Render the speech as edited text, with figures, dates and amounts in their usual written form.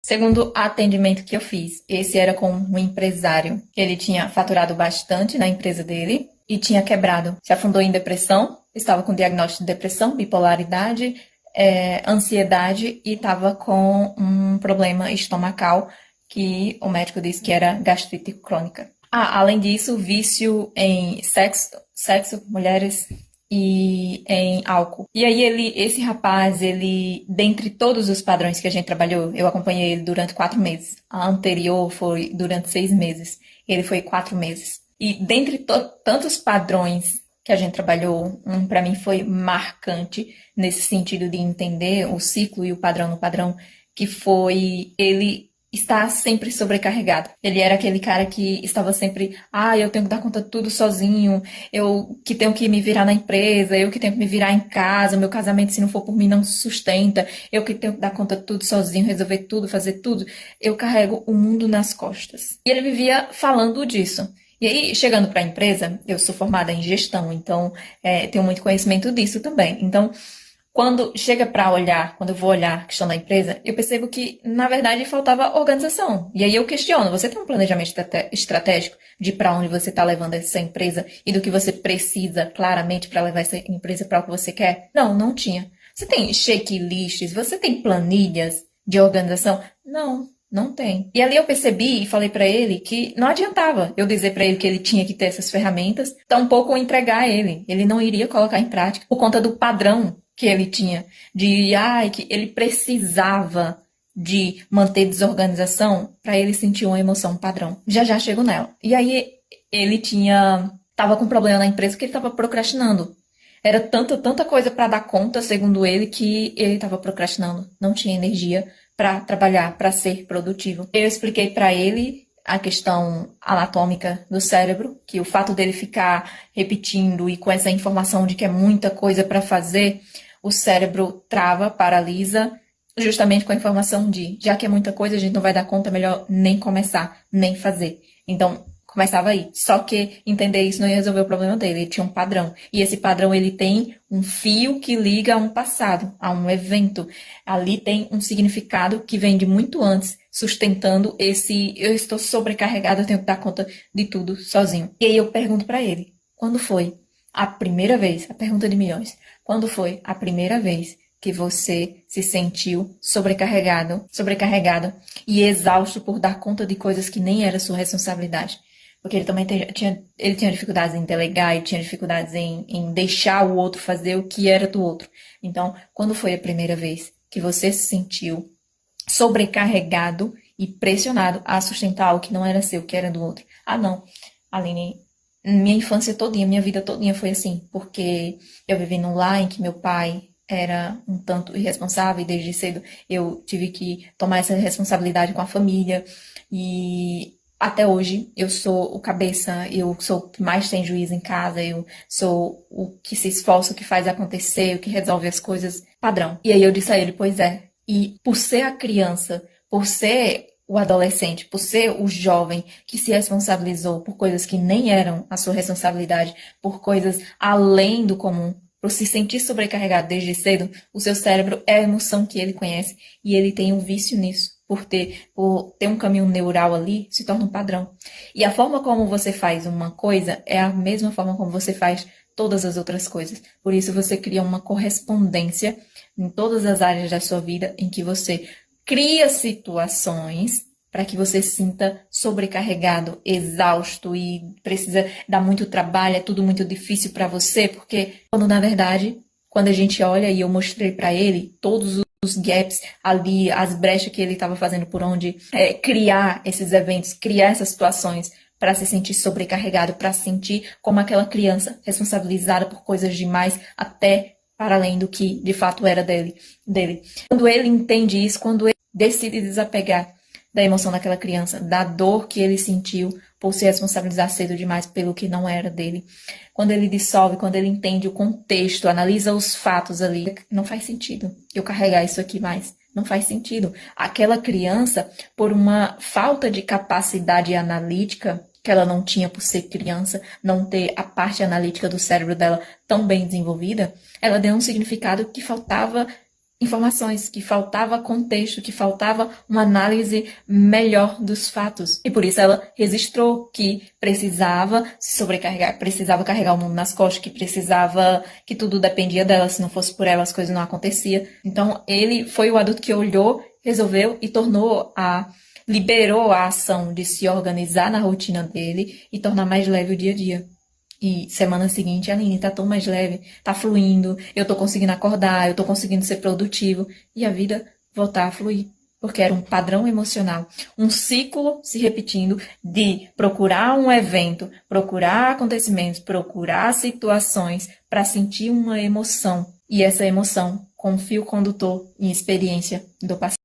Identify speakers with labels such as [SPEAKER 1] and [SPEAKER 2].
[SPEAKER 1] Segundo atendimento que eu fiz, esse era com um empresário. Ele tinha faturado bastante na empresa dele e tinha quebrado. Se afundou em depressão, estava com diagnóstico de depressão, bipolaridade, ansiedade e estava com um problema estomacal que o médico disse que era gastrite crônica. Além disso, vício em sexo, mulheres e em álcool. E aí esse rapaz, dentre todos os padrões que a gente trabalhou, eu acompanhei ele durante 4 meses. A anterior foi durante 6 meses. Ele foi 4 meses. E dentre tantos padrões que a gente trabalhou, um para mim foi marcante nesse sentido de entender o ciclo e o padrão no padrão, que foi ele está sempre sobrecarregado. Ele era aquele cara que estava sempre, eu tenho que dar conta de tudo sozinho, eu que tenho que me virar na empresa, eu que tenho que me virar em casa, meu casamento, se não for por mim, não sustenta, eu que tenho que dar conta de tudo sozinho, resolver tudo, fazer tudo, eu carrego o mundo nas costas. E ele vivia falando disso. E aí, chegando para a empresa, eu sou formada em gestão, então tenho muito conhecimento disso também. Então, quando chega para olhar, quando eu vou olhar a questão da empresa, eu percebo que, na verdade, faltava organização. E aí eu questiono, você tem um planejamento estratégico de para onde você está levando essa empresa e do que você precisa claramente para levar essa empresa para o que você quer? Não, não tinha. Você tem checklists, você tem planilhas de organização? Não. Não tem. E ali eu percebi e falei pra ele que não adiantava eu dizer pra ele que ele tinha que ter essas ferramentas, tampouco entregar a ele. Ele não iria colocar em prática por conta do padrão que ele tinha que ele precisava de manter desorganização para ele sentir uma emoção padrão. Já já chego nela. E aí ele tava com problema na empresa porque ele tava procrastinando. Era tanta coisa para dar conta, segundo ele, que ele estava procrastinando. Não tinha energia para trabalhar, para ser produtivo. Eu expliquei para ele a questão anatômica do cérebro, que o fato dele ficar repetindo e com essa informação de que é muita coisa para fazer, o cérebro trava, paralisa, justamente com a informação de, já que é muita coisa, a gente não vai dar conta, é melhor nem começar, nem fazer. Então, começava aí. Só que entender isso não ia resolver o problema dele. Ele tinha um padrão. E esse padrão, ele tem um fio que liga a um passado, a um evento. Ali tem um significado que vem de muito antes, sustentando eu estou sobrecarregado, eu tenho que dar conta de tudo sozinho. E aí eu pergunto para ele, quando foi a primeira vez, a pergunta de milhões, quando foi a primeira vez que você se sentiu sobrecarregado e exausto por dar conta de coisas que nem era sua responsabilidade? Porque ele também tinha dificuldades em delegar, ele tinha dificuldades em deixar o outro fazer o que era do outro. Então, quando foi a primeira vez que você se sentiu sobrecarregado e pressionado a sustentar o que não era seu, o que era do outro? Não, Aline, minha infância todinha, minha vida todinha foi assim, porque eu vivi num lar em que meu pai era um tanto irresponsável e desde cedo eu tive que tomar essa responsabilidade com a família e até hoje eu sou o cabeça, eu sou o que mais tem juízo em casa, eu sou o que se esforça, o que faz acontecer, o que resolve as coisas padrão. E aí eu disse a ele, pois é. E por ser a criança, por ser o adolescente, por ser o jovem que se responsabilizou por coisas que nem eram a sua responsabilidade, por coisas além do comum, por se sentir sobrecarregado desde cedo, o seu cérebro é a emoção que ele conhece e ele tem um vício nisso. Por ter um caminho neural ali, se torna um padrão. E a forma como você faz uma coisa é a mesma forma como você faz todas as outras coisas. Por isso você cria uma correspondência em todas as áreas da sua vida em que você cria situações para que você se sinta sobrecarregado, exausto e precisa dar muito trabalho, é tudo muito difícil para você, porque quando na verdade, quando a gente olha e eu mostrei para ele todos os gaps ali, as brechas que ele estava fazendo por onde criar esses eventos, criar essas situações para se sentir sobrecarregado, para se sentir como aquela criança responsabilizada por coisas demais, até para além do que de fato era dele. Quando ele entende isso, quando ele decide desapegar da emoção daquela criança, da dor que ele sentiu por se responsabilizar cedo demais pelo que não era dele. Quando ele dissolve, quando ele entende o contexto, analisa os fatos ali, não faz sentido eu carregar isso aqui mais. Não faz sentido. Aquela criança, por uma falta de capacidade analítica que ela não tinha por ser criança, não ter a parte analítica do cérebro dela tão bem desenvolvida, ela deu um significado que faltava informações, que faltava contexto, que faltava uma análise melhor dos fatos. E por isso ela registrou que precisava se sobrecarregar, precisava carregar o mundo nas costas, que precisava, que tudo dependia dela, se não fosse por ela as coisas não aconteciam. Então ele foi o adulto que olhou, resolveu e liberou a ação de se organizar na rotina dele e tornar mais leve o dia a dia. E semana seguinte, Aline, tá tão mais leve, tá fluindo, eu tô conseguindo acordar, eu tô conseguindo ser produtivo e a vida voltar a fluir. Porque era um padrão emocional, um ciclo se repetindo de procurar um evento, procurar acontecimentos, procurar situações para sentir uma emoção. E essa emoção com fio condutor em experiência do passado.